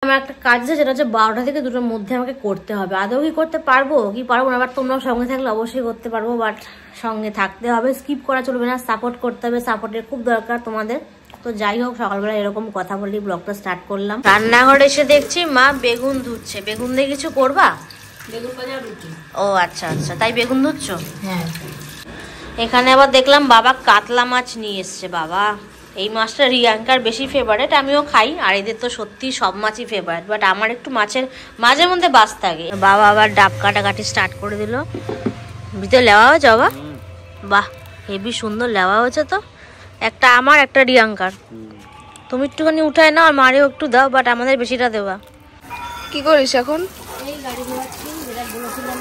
আমার একটা কাজ আছে, সেটা হচ্ছে 12টা থেকে 2টোর মধ্যে আমাকে করতে হবে। আদৌ কি করতে পারবো কি পারবো না, আবার তোমরাও সঙ্গে থাকলে অবশ্যই করতে পারবো, বাট সঙ্গে থাকতে হবে, স্কিপ করা চলবে না, সাপোর্ট করতে হবে, সাপোর্টের খুব দরকার তোমাদের। তো যাই হোক, সকালবেলা এরকম কথা বলি ব্লগটা স্টার্ট করলাম। রান্নাঘরে এসে দেখছি মা বেগুন ধুচ্ছে। বেগুন দিয়ে কিছু করবা? বেগুন ভাজা রুটি। ও আচ্ছা আচ্ছা, তাই বেগুন ধুচ্ছো? হ্যাঁ। এখানে আবার দেখলাম বাবা কাতলা মাছ নিয়ে এসছে। বাবা, এই মাছটা রিয়াঙ্কার বেশি ফেভারিট, আমিও খাই, আর এদের তো সত্যি সব মাছই ফেভারিট, বাট আমার একটু মাছের মাঝে মধ্যে বাস থাকে। বাবা আবার ডাব কাটাকাটি স্টার্ট করে দিল। ভিতরে লেওয়া হয়েছে বাবা? বাহ, হেবি সুন্দর লেওয়া হয়েছে তো। একটা আমার, একটা রিয়াঙ্কার। তুমি একটুখানি উঠায় নাও আর মারেও একটু দাও, বাট আমাদের বেশিটা দেওয়া। কি করিস এখন? এই গাড়ি ধোয়াচ্ছি, যেটা বলেছিলাম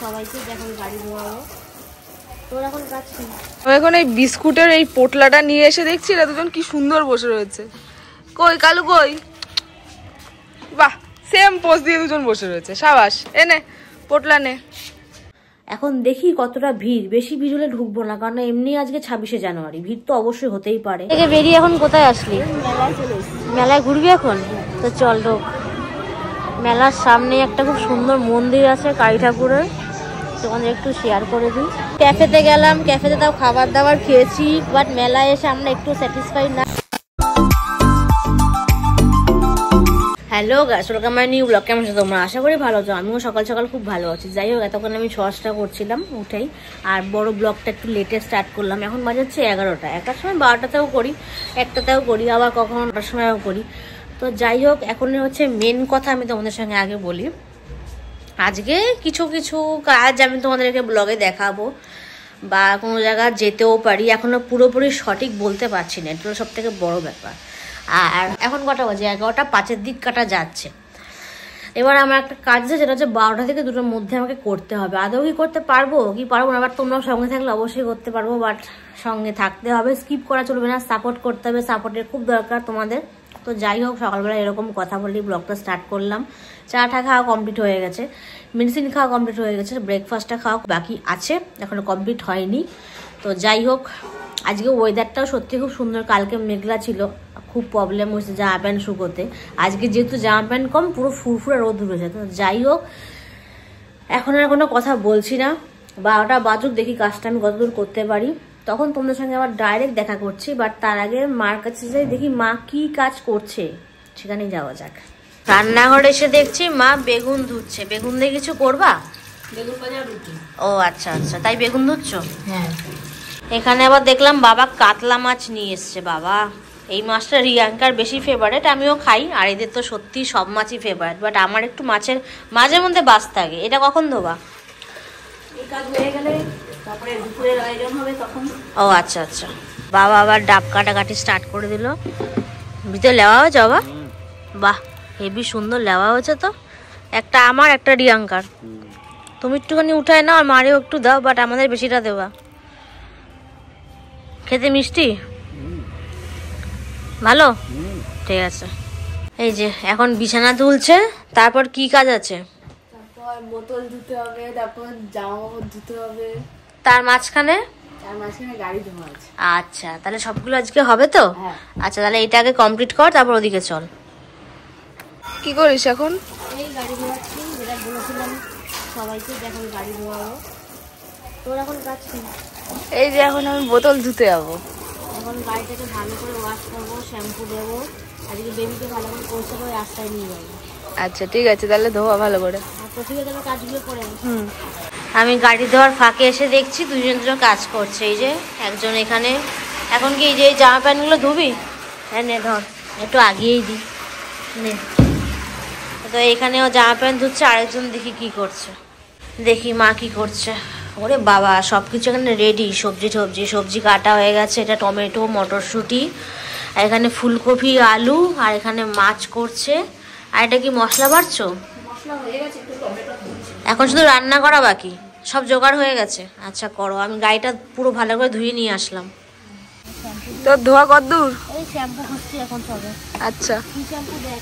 সবাইকে, দেখো গাড়ি ধোয়াবো। তোর এখন কাজ কি? এখন এই বিস্কুটের এই পোটলাটা নিয়ে এসে দেখছি এরা দুজন কি সুন্দর বসে রয়েছে। কই কালু কই? বাহ, সেম পোজ দিয়ে দুজন বসে রয়েছে। সাবাস, এনে পোটলা নে। এখন দেখি কতটা ভিড়, বেশি ভিড় হলে ঢুকবো না, কারণ এমনি আজকে 26শে জানুয়ারি, ভিড় তো অবশ্যই হতেই পারে। থেকে বেরিয়ে এখন কোথায় আসলি? মেলায় ঘুরবি এখন? তো চল ঢোক। মেলার সামনে একটা খুব সুন্দর মন্দির আছে কালী ঠাকুরের, তোমাদের একটু শেয়ার করে দিই। ক্যাফেতে গেলাম, ক্যাফেতে তাও খাবার দাবার খেয়েছি, বাট মেলায় এসে আমরা একটু স্যাটিসফাইড না। Hello guys, welcome my new blog. কেমন আছো তোমরা? আশা করি ভালো আছো। আমিও সকাল সকাল খুব ভালো আছি। যাই হোক, এতক্ষণ আমি শর্টসটা করছিলাম উঠেই, আর বড় ব্লগটা একটু লেটে স্টার্ট করলাম। এখন বাজে হচ্ছে 11টা। একটার সময় 12টাতেও করি, একটাতেও করি, আবার কখনো 9টার সময়ও করি। তো যাই হোক, এখন হচ্ছে মেন কথা আমি তোমাদের সঙ্গে আগে বলি। আজকে কিছু কিছু কাজ আমি তোমাদেরকে ব্লগে দেখাবো, বা কোনো জায়গা যেতেও পারি, এখনো পুরোপুরি সঠিক বলতে পারছি না, এটা সব থেকে বড় ব্যাপার। আর এখন কটা বাজে? 11টা 5-এর দিক কাটা যাচ্ছে। এবার আমার একটা কাজ আছে, যেটা হচ্ছে 12টা থেকে 2টোর মধ্যে আমাকে করতে হবে। আদৌ কি করতে পারবো কি পারবো না, আবার তোমরাও সঙ্গে থাকলে অবশ্যই করতে পারবো, বাট সঙ্গে থাকতে হবে, স্কিপ করা চলবে না, সাপোর্ট করতে হবে, সাপোর্টের খুব দরকার তোমাদের। তো যাই হোক, সকালবেলা এরকম কথা বলি ব্লগটা স্টার্ট করলাম। চাটা খাওয়া কমপ্লিট হয়ে গেছে, মেডিসিন খাওয়া কমপ্লিট হয়ে গেছে, ব্রেকফাস্টটা খাওয়া বাকি আছে, এখনো কমপ্লিট হয়নি। তো যাই হোক, আজকে ওয়েদারটাও সত্যি খুব সুন্দর। কালকে মেঘলা ছিল, খুব প্রবলেম হয়েছে জামা প্যান্ট শুকোতে। আজকে যেহেতু জামা প্যান্ট কম, পুরো ফুরফুরে রোদ উঠেছে। তো যাই হোক, এখন আর কোনো কথা বলছি না, 12টা বাজুক, দেখি কাজটা আমি কতদূর করতে পারি, তখন তোমাদের সঙ্গে আবার ডাইরেক্ট দেখা করছি। বাট তার আগে মার কাছে যাই, দেখি মা কি কাজ করছে, সেখানেই যাওয়া যাক। রান্নাঘরে এসে দেখছি মা বেগুন ধুচ্ছে। বেগুন দিয়ে কিছু করবা? বেগুন ভাজা রুটি। ও আচ্ছা আচ্ছা, তাই বেগুন ধুচ্ছো? হ্যাঁ। এখানে আবার দেখলাম বাবা কাতলা মাছ নিয়ে এসছে। বাবা, এই মাছটা রিয়াঙ্কার বেশি ফেভারিট, আমিও খাই, আর এদের তো সত্যি সব মাছই ফেভারিট, বাট আমার একটু মাছের মাঝে মধ্যে বাস থাকে। এটা কখন ধোবা? এই কাজ হয়ে গেলে তারপরে দুপুরের আয়োজন হবে তখন। ও আচ্ছা আচ্ছা। বাবা আবার ডাব কাটাকাটি স্টার্ট করে দিল। ভিতরে লেওয়া হয়েছে বাবা? বাহ, হেবি সুন্দর লেওয়া হয়েছে তো। একটা আমার, একটা রিয়াঙ্কার। তুমি একটুখানি উঠায় নাও আর মারেও একটু দাও, বাট আমাদের বেশিটা দেওয়া। খেতে মিষ্টি ভালো? ঠিক আছে। এই যে এখন বিছানা তুলছে, তারপর কি কাজ আছে? তারপর বোতল ধুতে হবে, তারপর জামা কাপড় ধুতে হবে, তার মাঝখানে গাড়ি ধোয়া আছে। আচ্ছা, তাহলে সবগুলো আজকে হবে তো? হ্যাঁ। আচ্ছা, তাহলে এটা আগে কমপ্লিট কর, তারপর ওদিকে চল। কি করিস এখন? এই গাড়ি ধোয়াচ্ছি, যেটা বলেছিলাম সবাইকে, দেখো গাড়ি ধোয়াবো। তোর এখন কাজ কি? এই যে এখন আমি বোতল ধুতে যাবো। এখন গাড়িটাকে ভালো করে ওয়াশ করবো, শ্যাম্পু দেবো, আজকে বেবিকে ভালো করে পরিষ্কার করে রাস্তায় নিয়ে যাবো। আচ্ছা ঠিক আছে, তাহলে ধোয়া ভালো করে। আর প্রথমে তাহলে কাজগুলো করে আমি গাড়ি ধোয়ার ফাঁকে এসে দেখছি দুজন কাজ করছে। এই যে একজন এখানে, এখন কি এই যে জামা প্যান্টগুলো ধুবি? হ্যাঁ নে ধর, একটু আগিয়েই দিই নে। তো এখানেও জামা প্যান্ট ধুচ্ছে, আরেকজন দেখি কি করছে, দেখি মা কি করছে। ওরে বাবা, সব কিছু এখানে রেডি, সবজি কাটা হয়ে গেছে। এটা টমেটো, মটরশুঁটি, আর এখানে ফুলকপি, আলু, আর এখানে মাছ করছে। আর এটা কি মশলা বাড়ছো? এখন শুধু রান্না করা বাকি, সব জোগাড় হয়ে গেছে? আচ্ছা করো, আমি গাড়িটা পুরো ভালো করে ধুয়ে নিয়ে আসলাম। তোর ধোয়া কতদূর? এই শ্যাম্পু খুঁজছি এখন সবে। আচ্ছা, কি শ্যাম্পু দেখ?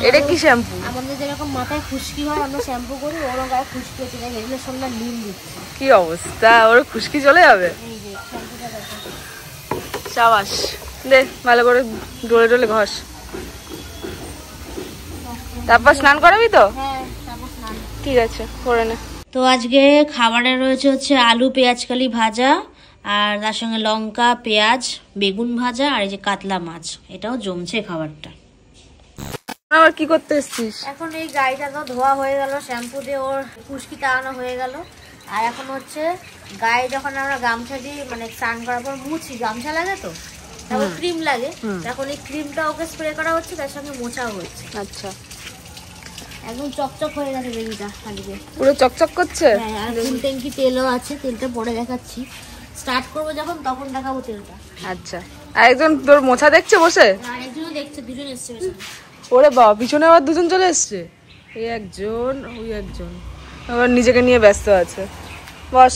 এটা কি শ্যাম্পু? আমাদের যেরকম মাথায় খুশকি হয় আমরা শ্যাম্পু করি, ওরও গায়ে খুশকি হচ্ছে, দেখ এগুলো সন্ধ্যা নীল দিচ্ছে। কি অবস্থা, ওর খুশকি চলে যাবে? এই যে শ্যাম্পুটা দেখো। সাবাস, দে ভালো করে ডলে ডলে ঘষ। তারপর স্নান করাবি তো? হ্যাঁ তারপর স্নান। ঠিক আছে করে নে। তো আজকে খাবারে রয়েছে হচ্ছে আলু পেঁয়াজকালি ভাজা, আর তার সঙ্গে লঙ্কা পেঁয়াজ বেগুন ভাজা, আর এই যে কাতলা মাছ। এটাও জমছে খাবারটা। আবার কি করতে এসছিস? এখন এই গাড়িটা তো ধোয়া হয়ে গেল, শ্যাম্পু দিয়ে ওর খুশকি টানানো হয়ে গেল। আর এখন হচ্ছে গায়ে যখন আমরা গামছা দিয়ে মানে স্নান করার পর মুছি, গামছা লাগে তো তারপর ক্রিম লাগে, এখন এই ক্রিমটা ওকে স্প্রে করা হচ্ছে, তার সঙ্গে মোছাও হচ্ছে। আচ্ছা, একদম চকচক হয়ে গেছে বেবিটা আজকে, পুরো চকচক করছে। হ্যাঁ, আর ফুল ট্যাঙ্কি তেলও আছে, তেলটা পরে দেখাচ্ছি। স্টার্ট করবো যখন তখন দেখাবো তেলটা। আচ্ছা, আর একজন তোর মোছা দেখছে বসে? আর একজনও দেখছে, দুজন এসছে পেছনে। ওরে বাবা, পিছনে আবার দুজন চলে এসছে। এই একজন ওই একজন আবার নিজেকে নিয়ে ব্যস্ত আছে। বস,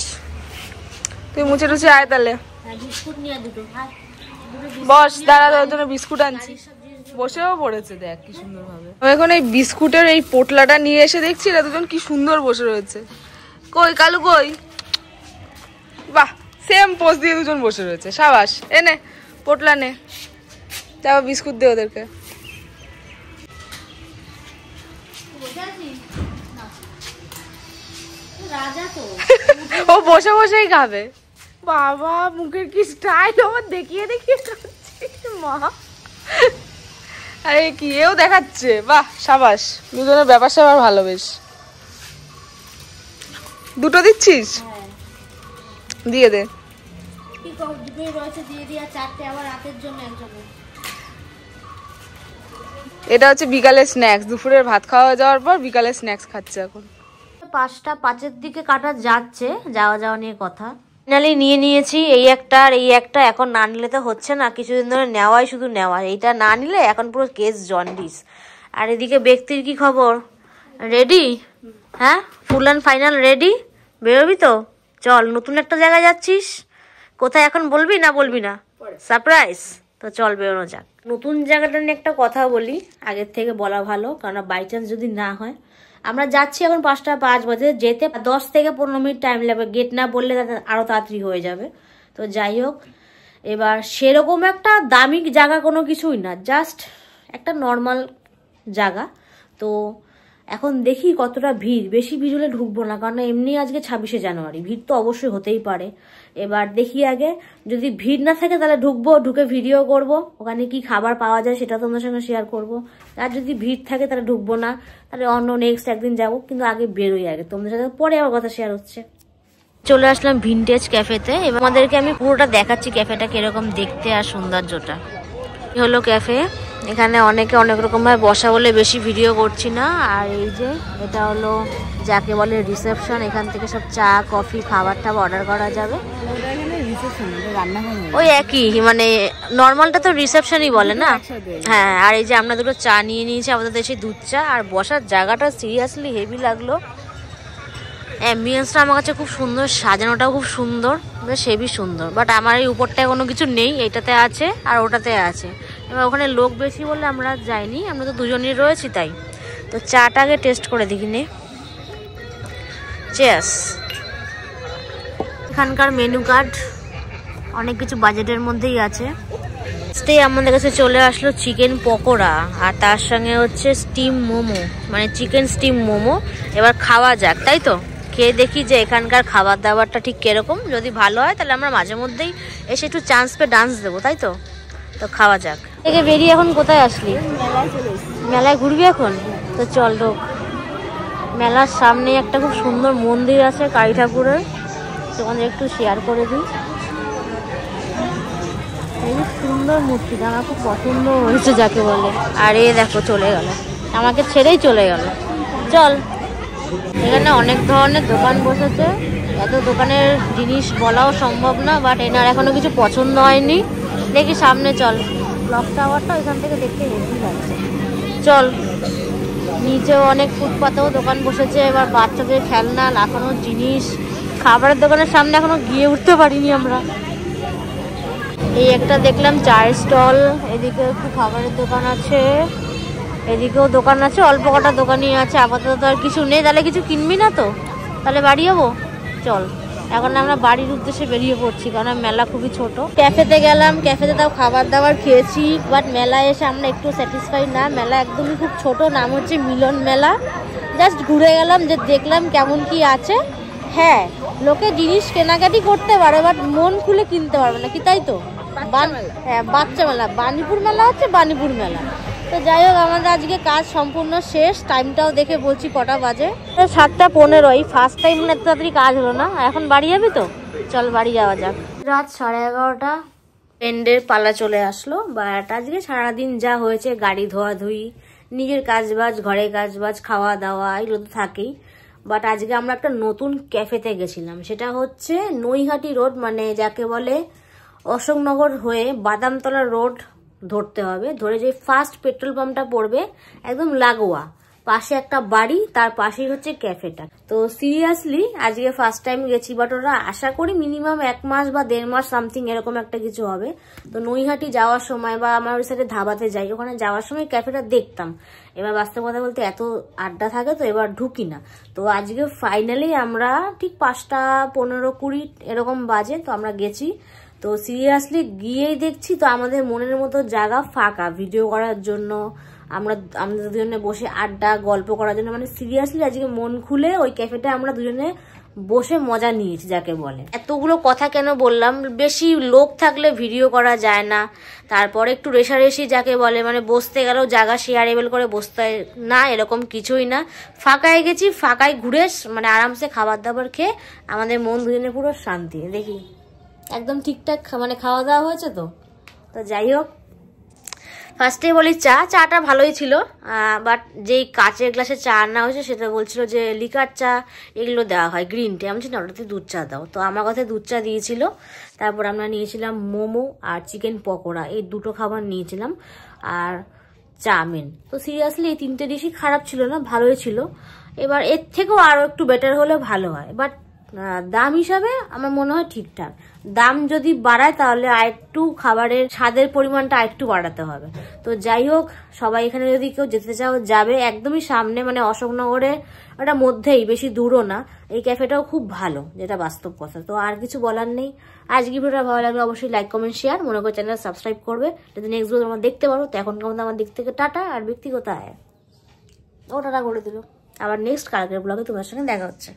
তুই মুছে টুছে আয় তাহলে। হ্যাঁ, বিস্কুট নিয়ে দুটো। হ্যাঁ, বস, দাঁড়া, তোর জন্য বিস্কুট আনছি। বসেও পড়েছে, দেখ কি সুন্দর ভাবে। এখন এই বিস্কুটের এই পোটলাটা নিয়ে এসে দেখছি না দুজন কি সুন্দর বসে রয়েছে। কই কালু কই? বাহ, সেম পোজ দিয়ে দুজন বসে রয়েছে। সাবাস, এনে পোটলা নে, তারপর বিস্কুট দে ওদেরকে। ও বসে বসেই খাবে। বাবা, মুখের কি স্টাইল আমার দেখিয়ে দেখিয়ে খাচ্ছে মা। আরে কি এও দেখাচ্ছে। বাহ, সাবাস, দুজনের ব্যাপার স্যাপার ভালো। বেশ, দুটো দিচ্ছিস? দিয়ে দে। এটা হচ্ছে বিকালের স্ন্যাক্স। দুপুরের ভাত খাওয়া যাওয়ার পর বিকালের স্ন্যাক্স খাচ্ছে এখন। 5টা 5-এর দিকে কাটা যাচ্ছে, যাওয়া যাওয়া নিয়ে কথা। ফাইনালি নিয়ে নিয়েছি এই একটা আর এই একটা। এখন না নিলে তো হচ্ছে না, কিছুদিন ধরে নেওয়াই শুধু নেওয়া। এইটা না নিলে এখন পুরো কেস জন্ডিস। আর এদিকে ব্যক্তির কি খবর? রেডি? হ্যাঁ, ফুল অ্যান্ড ফাইনাল রেডি? বেরোবি তো? চল, নতুন একটা জায়গায় যাচ্ছিস। কোথায় এখন বলবি না বলবি না? সারপ্রাইজ। তো চল বেরোনো যাক। নতুন জায়গাটা নিয়ে একটা কথা বলি, আগের থেকে বলা ভালো, কারণ বাই চান্স যদি না হয়। আমরা যাচ্ছি এখন 5টা 5 বাজে, যেতে 10 থেকে 15 মিনিট টাইম লাগবে। গেট না বললে আরো তাড়াতাড়ি হয়ে যাবে। তো যাই হোক, এবার সেরকম একটা দামি জায়গা কোনো কিছুই না, জাস্ট একটা নর্মাল জায়গা। তো এখন দেখি কতটা ভিড়। বেশি ভিড় হলে ঢুকবো না, কারণ এমনি আজকে 26শে জানুয়ারি, ভিড় তো অবশ্যই হতেই পারে। এবার দেখি আগে, যদি ভিড় না থাকে তাহলে ঢুকবো, ঢুকে ভিডিও করব, ওখানে কি খাবার পাওয়া যায় সেটা তোমাদের সঙ্গে শেয়ার করব। আর যদি ভিড় থাকে তাহলে ঢুকবো না, তাহলে অন্য নেক্সট একদিন যাবো। কিন্তু আগে বেরোই, আগে তোমাদের সাথে পরে আমার কথা শেয়ার হচ্ছে। চলে আসলাম ভিনটেজ ক্যাফেতে। এবার আমাদেরকে আমি পুরোটা দেখাচ্ছি ক্যাফেটা কিরকম দেখতে আর সৌন্দর্যটা। হলো ক্যাফে, এখানে অনেকে অনেক রকম ভাবে বসা বলে বেশি ভিডিও করছি না। আর এই যে এটা হলো যাকে বলে রিসেপশন, এখান থেকে সব চা কফি খাবার টাবার অর্ডার করা যাবে। ওই একই, মানে নর্মালটা তো রিসেপশনই বলে না। হ্যাঁ, আর এই যে আমরা দুটো চা নিয়ে নিয়েছি আমাদের দেশে দুধ চা। আর বসার জায়গাটা সিরিয়াসলি হেভি লাগলো। অ্যাম্বিয়েন্সটা আমার কাছে খুব সুন্দর, সাজানোটাও খুব সুন্দর, বেশ হেভি সুন্দর। বাট আমার এই উপরটায় কোনো কিছু নেই, এইটাতে আছে আর ওটাতে আছে। এবার ওখানে লোক বেশি বলে আমরা যাইনি, আমরা তো দুজনই রয়েছি তাই। তো চাটা আগে টেস্ট করে দেখি নে। চেস। এখানকার মেনু কার্ড অনেক কিছু বাজেটের মধ্যেই আছে। স্টে আমাদের কাছে চলে আসলো চিকেন পকোড়া, আর তার সঙ্গে হচ্ছে স্টিম মোমো, মানে চিকেন স্টিম মোমো। এবার খাওয়া যাক, তাই তো? খেয়ে দেখি যে এখানকার খাবার দাবারটা ঠিক কিরকম। যদি ভালো হয় তাহলে আমরা মাঝে মধ্যেই এসে একটু চান্স পেয়ে ডান্স দেবো, তাই তো? তো খাওয়া যাক। থেকে বেরিয়ে এখন কোথায় আসলি? মেলায় ঘুরবি এখন? তো চল ঢোক। মেলার সামনে একটা খুব সুন্দর মন্দির আছে কালী ঠাকুরের, তোমাদের একটু শেয়ার করে দিই। এই সুন্দর মূর্তিটা আমার খুব পছন্দ হয়েছে যাকে বলে। আর এ দেখো চলে গেল, আমাকে ছেড়েই চলে গেল। চল, এখানে অনেক ধরনের দোকান বসেছে, এত দোকানের জিনিস বলাও সম্ভব না। বাট এনার এখনো কিছু পছন্দ হয়নি। দেখি সামনে চল, ক্লক টাওয়ারটা এখান থেকে দেখতে হেভি লাগছে। চল, নিচেও অনেক ফুটপাতেও দোকান বসেছে। এবার বাচ্চাদের খেলনা, লাগানোর জিনিস, খাবারের দোকানের সামনে এখনো গিয়ে উঠতে পারিনি আমরা। এই একটা দেখলাম চায়ের স্টল, এদিকে একটু খাবারের দোকান আছে, এদিকেও দোকান আছে, অল্প কটা দোকানই আছে। আপাতত আর কিছু নেই। তাহলে কিছু কিনবি না তো? তাহলে বাড়ি যাবো, চল। এখন আমরা বাড়ির উদ্দেশ্যে বেরিয়ে পড়ছি, কারণ মেলা খুবই ছোট। ক্যাফেতে গেলাম, ক্যাফেতে তাও খাবার দাবার খেয়েছি, বাট মেলায় এসে আমরা একটু স্যাটিসফাই না। মেলা একদমই খুব ছোট, নাম হচ্ছে মিলন মেলা। জাস্ট ঘুরে গেলাম, যে দেখলাম কেমন কি আছে। হ্যাঁ, লোকে জিনিস কেনাকাটি করতে পারে, বাট মন খুলে কিনতে পারবে না, কি তাই তো? হ্যাঁ, বাচ্চা মেলা, বাণীপুর মেলা হচ্ছে বাণীপুর মেলা। তো যাই হোক, আমাদের আজকে কাজ সম্পূর্ণ শেষ। টাইমটাও দেখে বলছি কটা বাজে, 7:15। ফার্স্ট টাইম এত তাড়াতাড়ি কাজ হলো না। এখন বাড়ি যাবি তো? চল বাড়ি যাওয়া যাক। রাত 11:30, এন্ডের পালা চলে আসলো। বাট আজকে সারাদিন যা হয়েছে, গাড়ি ধোয়াধুয়ি, নিজের কাজবাজ, ঘরে কাজবাজ, খাওয়া দাওয়া, এগুলো তো থাকেই। বাট আজকে আমরা একটা নতুন ক্যাফেতে গেছিলাম। সেটা হচ্ছে নৈহাটি রোড, মানে যাকে বলে অশোকনগর হয়ে বাদামতলা রোড ধরতে হবে। ধরে যে ফার্স্ট পেট্রোল পাম্পটা পড়বে একদম লাগোয়া, পাশে একটা বাড়ি, তার পাশেই হচ্ছে ক্যাফেটা। তো সিরিয়াসলি আজকে ফার্স্ট টাইম গেছি, বাট ওরা আশা করি মিনিমাম 1 মাস বা 1.5 মাস সামথিং এরকম একটা কিছু হবে। তো নৈহাটি যাওয়ার সময় বা আমার ওই সাইডে ধাবাতে যাই, ওখানে যাওয়ার সময় ক্যাফেটা দেখতাম। এবার বাস্তব কথা বলতে এত আড্ডা থাকে, তো এবার ঢুকি না। তো আজকে ফাইনালি আমরা ঠিক 5টা 15-20 এরকম বাজে, তো আমরা গেছি। তো সিরিয়াসলি গিয়েই দেখছি তো আমাদের মনের মতো জায়গা ফাঁকা ভিডিও করার জন্য, আমাদের দুজনে বসে আড্ডা গল্প করার জন্য। মানে সিরিয়াসলি আজকে মন খুলে ওই ক্যাফেটা আমরা দুজনে বসে মজা নিয়েছি, যাকে বলে। এতগুলো কথা কেন বললাম, বেশি লোক থাকলে ভিডিও করা যায় না, তারপরে একটু রেশারেশি যাকে বলে, মানে বসতে গেলেও জায়গা শেয়ারেবল করে বসতে না, এরকম কিছুই না। ফাঁকায় গেছি, ফাঁকায় ঘুরে মানে আরামসে খাবার দাবার খেয়ে আমাদের মন দুজনে পুরো শান্তি। দেখি একদম ঠিকঠাক মানে খাওয়া দাওয়া হয়েছে তো। তো যাই হোক, ফার্স্টে বলি চাটা ভালোই ছিল, বাট যেই কাচের গ্লাসে চা আনা হয়েছে সেটা বলছিল যে লিকার চা এগুলো দেওয়া হয়, গ্রিন টি। আমি বলছি না, ওটাতে দুধ চা দাও। তো আমার কথায় দুধ চা দিয়েছিল। তারপর আমরা নিয়েছিলাম মোমো আর চিকেন পকোড়া, এই দুটো খাবার নিয়েছিলাম, আর চাউমিন। তো সিরিয়াসলি এই 3টে ডিশই খারাপ ছিল না, ভালোই ছিল। এবার এর থেকেও আরও একটু বেটার হলে ভালো হয়, বাট দাম হিসাবে আমার মনে হয় ঠিকঠাক। দাম যদি বাড়ায় তাহলে আরেকটু খাবারের স্বাদের পরিমাণটা আরেকটু বাড়াতে হবে। তো যাই হোক, সবাই এখানে যদি কেউ যেতে চাও যাবে, একদমই সামনে, মানে অশোকনগরে ওটা মধ্যেই, বেশি দূরও না। এই ক্যাফেটাও খুব ভালো, যেটা বাস্তব কথা। তো আর কিছু বলার নেই। আজকে ভিডিওটা ভালো লাগলে অবশ্যই লাইক কমেন্ট শেয়ার, মনে করে চ্যানেল সাবস্ক্রাইব করবে যদি নেক্সট ভিডিও তোমরা দেখতে পারো। তো এখন কেমন আমার দিক থেকে টাটা, আর ব্যক্তিগত আয় ও টাটা করে দিল। আবার নেক্সট কালকের ব্লগে তোমার সঙ্গে দেখা হচ্ছে।